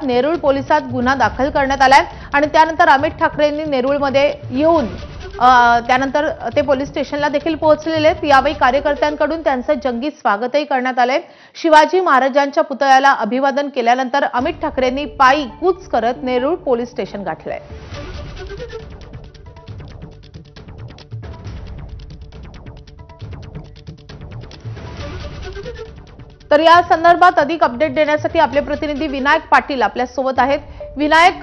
संदर्भात नेरूळ पोलिसात गुन्हा दाखल करण्यात आलाय आणि त्यानंतर अमित ठाकरेंनी नेरूळमध्ये येऊन त्यानंतर ते पोलीस स्टेशनला देखील पोहोचलेले आहेत। यावेळी कार्यकर्त्यांकडून त्यांचं जंगी स्वागतही करण्यात आलंय। शिवाजी महाराजांच्या पुतळ्याला अभिवादन केल्यानंतर अमित ठाकरेंनी पायी कूच करत नेरूळ पोलीस स्टेशन गाठलंय। तर या संदर्भात अधिक अपडेट देण्यासाठी आपले प्रतिनिधी विनायक पाटील आपल्या सोबत आहेत। विनायक,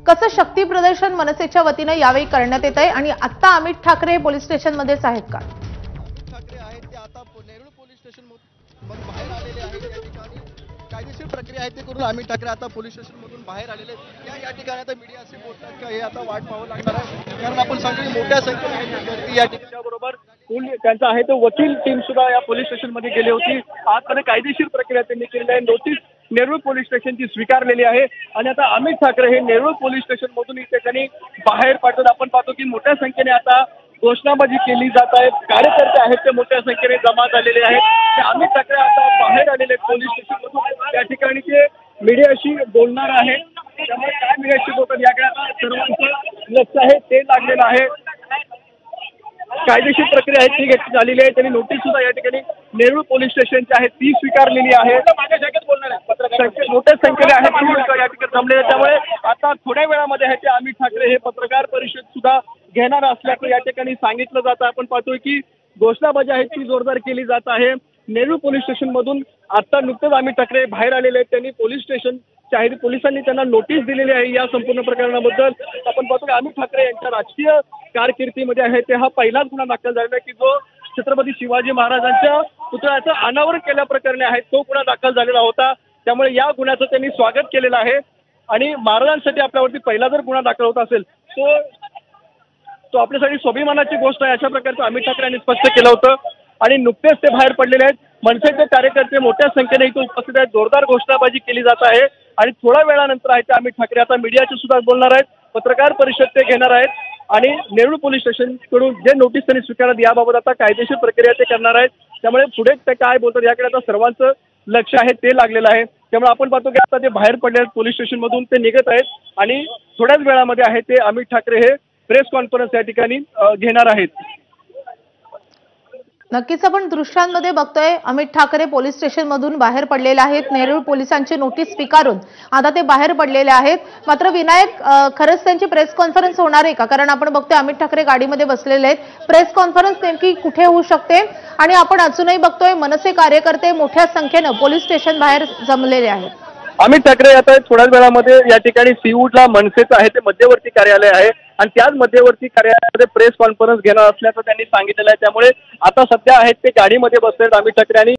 कसं शक्ती प्रदर्शन मनसेच्या वतीने यावेळी करण्यात येत आहे आणि आता अमित ठाकरे पोलीस स्टेशन मध्येच आहेत का? अमित ठाकरे आहेत ते आता नेरूळ पोलीस स्टेशन मधून बाहेर आलेले आहेत। या ठिकाणी कायदेशीर प्रक्रिया आहे ते करून अमित ठाकरे आता पोलीस स्टेशन मधून बाहेर आलेले आहेत। या ठिकाणी आता मीडिया असे बोलतात की हे आता वाट पाहावं लागणार आहे, कारण आपण सांगतो की मोठ्या संख्येने गर्दी या ठिकाणी बरोबर त्यांचा आहे तो वकील टीम सुद्धा या पोलीस स्टेशन मध्ये गेली होती। आज कायदेशीर प्रक्रिया त्यांनी केलेली आहे। नोटीस नेरूळ पोलीस स्टेशनची स्वीकारलेली आहे आणि आता अमित ठाकरे हे नेरूळ पोलीस स्टेशन मधून इथे त्यांनी बाहेर पडतात। आपण पाहतो की मोठ्या संख्येने आता घोषणाबाजी केली जात आहे। कार्यकर्ते आहेत ते मोठ्या संख्येने जमा झालेले आहेत। अमित ठाकरे आता बाहेर आलेले पोलीस स्टेशन मधून या ठिकाणी ते मीडियाशी बोलणार आहेत। त्यामुळे काय मीडियाशी बोलतात याकडे आता सर्वांचं लक्ष आहे ते लागलेलं आहे। कायदेशीर प्रक्रिया आहे ती घेतली झालेली आहे। त्यांनी नोटीस सुद्धा या ठिकाणी नेरूळ पोलीस स्टेशनची आहे ती स्वीकारलेली आहे। मोठ्या संख्येने आहेत ती लोक या ठिकाणी जमलेले, त्यामुळे आता थोड्या वेळामध्ये आहे ते अमित ठाकरे हे पत्रकार परिषद सुद्धा घेणार असल्याचं या ठिकाणी सांगितलं जातं। आपण पाहतोय की घोषणाबाजी आहे ती जोरदार केली जात आहे। नेरूळ पोलीस स्टेशन मधून आता नुकतेच अमित ठाकरे बाहेर आलेले आहेत। त्यांनी पोलीस स्टेशन पोलिसांनी त्यांना नोटीस दिलेली आहे या संपूर्ण प्रकरणाबद्दल। आपण पाहतो की अमित ठाकरे यांच्या राजकीय कारकिर्दीमध्ये आहे ते हा पहिलाच गुन्हा दाखल झालेला आहे की जो छत्रपती शिवाजी महाराजांच्या पुतळ्याचं अनावरण केल्याप्रकरणी आहे तो गुन्हा दाखल झालेला होता। त्यामुळे या गुन्ह्याचं त्यांनी स्वागत केलेलं आहे आणि महाराजांसाठी आपल्यावरती पहिला जर गुन्हा दाखल होत असेल तो आपल्यासाठी स्वाभिमानाची गोष्ट आहे, अशा प्रकारचं अमित ठाकरे यांनी स्पष्ट केलं होतं। आणि नुकतेच ते बाहेर पडलेले आहेत। मनसेचे कार्यकर्ते मोठ्या संख्येने इथे उपस्थित आहेत। जोरदार घोषणाबाजी केली जात आहे आणि थोड्या वेळानंतर आहे ते अमित ठाकरे आता मीडियाशी सुद्धा बोलणार आहेत, पत्रकार परिषद ते घेणार आहेत आणि नेरूळ पोलीस स्टेशन कडून जे नोटीस त्यांनी स्वीकारत याबाबत आता कायदेशीर प्रक्रिया ते करणार आहेत। त्यामुळे पुढे ते काय बोलतात याकडे आता सर्वांचं लक्ष आहे ते लागलेलं आहे। त्यामुळे आपण पाहतो की आता ते बाहेर पडले आहेत पोलीस स्टेशन मधून, ते निघत आहेत आणि थोड्याच वेळामध्ये आहे ते अमित ठाकरे हे प्रेस कॉन्फरन्स या ठिकाणी घेणार आहेत। नक्कीच आपण दृश्यांमध्ये बघतोय अमित ठाकरे पोलीस स्टेशन मधून बाहेर पडलेले आहेत। नेरूळ पोलिसांची नोटीस स्वीकारून आता ते बाहेर पडलेले आहेत। मात्र विनायक, खरंच त्यांची प्रेस कॉन्फरन्स होणार आहे का? कारण आपण बघतोय अमित ठाकरे गाडीमध्ये बसलेले आहेत। प्रेस कॉन्फरन्स नेमकी कुठे होऊ शकते? आणि आपण अजूनही बघतोय मनसे कार्यकर्ते मोठ्या संख्येनं पोलीस स्टेशन बाहेर जमलेले आहेत। अमित ठाकरे आता थोड्याच वेळामध्ये या ठिकाणी सीवूडला मनसेचं आहे ते मध्यवर्ती कार्यालय आहे आणि त्याच मध्यवर्ती कार्यालयामध्ये प्रेस कॉन्फरन्स घेणार असल्याचं त्यांनी सांगितलेलं आहे। त्यामुळे आता सध्या आहेत ते गाडीमध्ये बसलेत अमित ठाकरे आणि